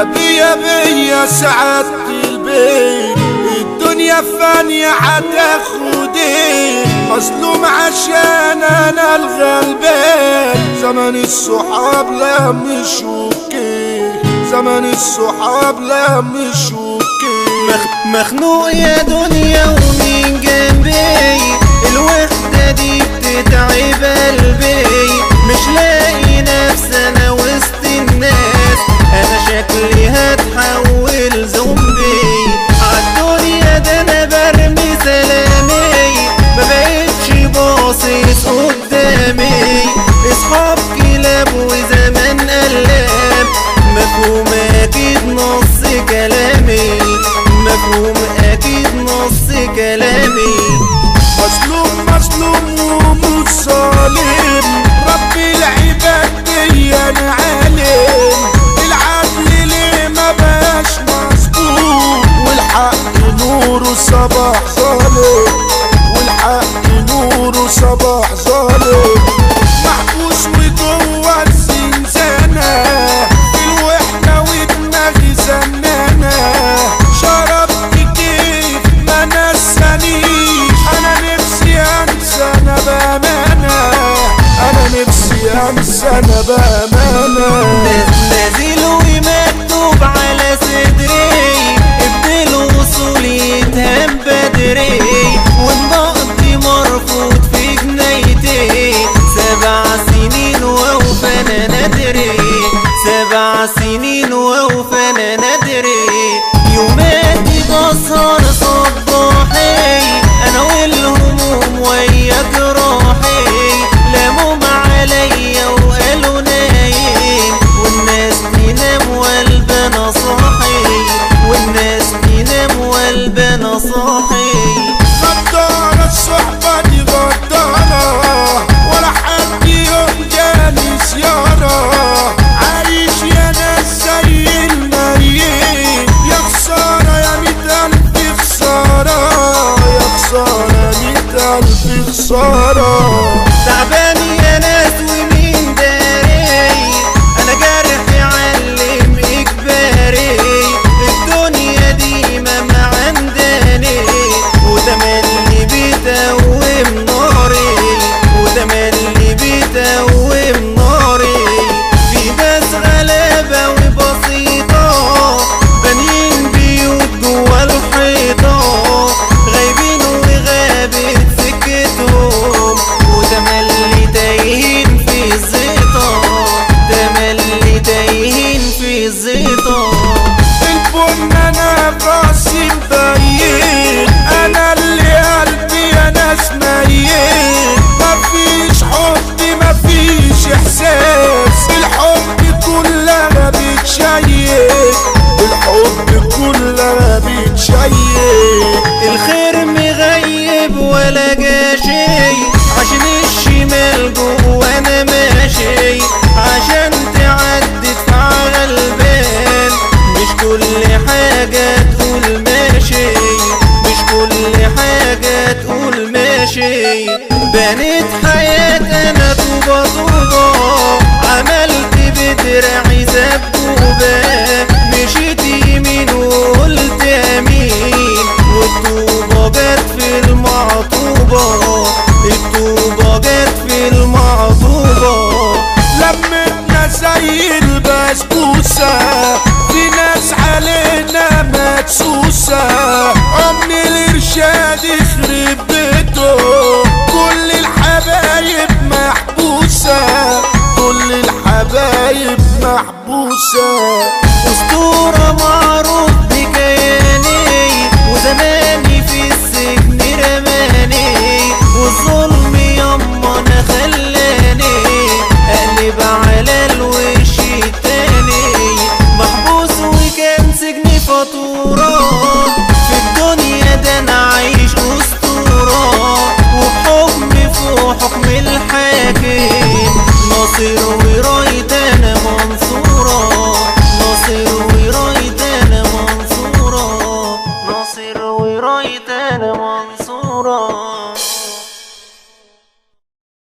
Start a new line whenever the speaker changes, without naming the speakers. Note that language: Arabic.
بيا سعادة البيت، الدنيا فانية هتاخدين، مظلوم عشان انا الغلبان. زمن الصحاب لا مش اوكي، زمن الصحاب لا مش اوكي.
مخنوق يا دنيا ومين جنبي، الوحدة دي بتتعب قلبي، مش لاقي نفسي انا وسط الناس، انا شكلي هتحول زومبي. عالدنيا ده انا برمي سلامي، مبقتش باصص قدامي، اصحاب كلاب وزمان قلاب، مفهوم اكيد نص كلامي، مفهوم اكيد نص كلامي.
مظلوم ومش ظالم، رب العباد دي انا عالم، العدل ليه ما بقاش مظبوط، والحق نوره صباح ظالم، والحق نوره صباح ظالم. محبوس وجوه الزنزانة، الوحدة ودماغي زنانة، شربت كيف ما نسانيش، انا نفسي انسى انا بامانة، انا نفسي انسى انا بامانة.
نازل ومكتوب على صدري، ابن الوصول يتهم بدري، والنقد مرفوض في جنايتي، 7 سنين واوفى انا ندري، 7 سنين واوفى انا ندري. يوماتي بسهر صباحي، انا والهموم ويا جراحي، لاموا عليا وقالوا نايم، والناس تنام والبنا صاحي، والناس تنام والبنا صاحي.
غدارة الصحبة دي غدارة، ولا حد يوم جاني زيارة، عايش يا ناس زي الميت، يا خسارة يا 100,000 خسارة، يا خسارة 100,000 خسارة.
تعبان يا ناس ومين داري، انا جارح يعلم اجباري، الدنيا دي ما عنداني، وتملي بيتوم ناري، وتملي بيتوم ناري. في ناس غلابة وبسيطة، بانيين بيوت جوا الحيطة، غايبين وغابت سكتهم، وتملي تايهين في الزيطة، تملي تايهين في الزيطة.
البن انا براسي مبين، انا اللي قلبي يا ناس ميت، مفيش حب مفيش احساس، الحب كلها بتشيك، الحب كلها بتشيك.
الخير مغيب ولا جاشي، عشان الشمال جوا انا ماشي، عشان تعدي دفع غلبان، مش كل حاجة تقول ماشي، مش كل حاجة تقول ماشي. بنيت حياة انا طوبة طوبة، عملت بدرعي سبوبة، مشيت يمين وقلت امين، والطوبة جت في المعطوبة، الطوبة جت في المعطوبة.
لمتنا زي البسبوسة، في ناس علينا مدسوسة، أمن الإرشاد يخرب بيته، كل الحبايب محبوسة، كل الحبايب محبوسة.
أسطورة معروفة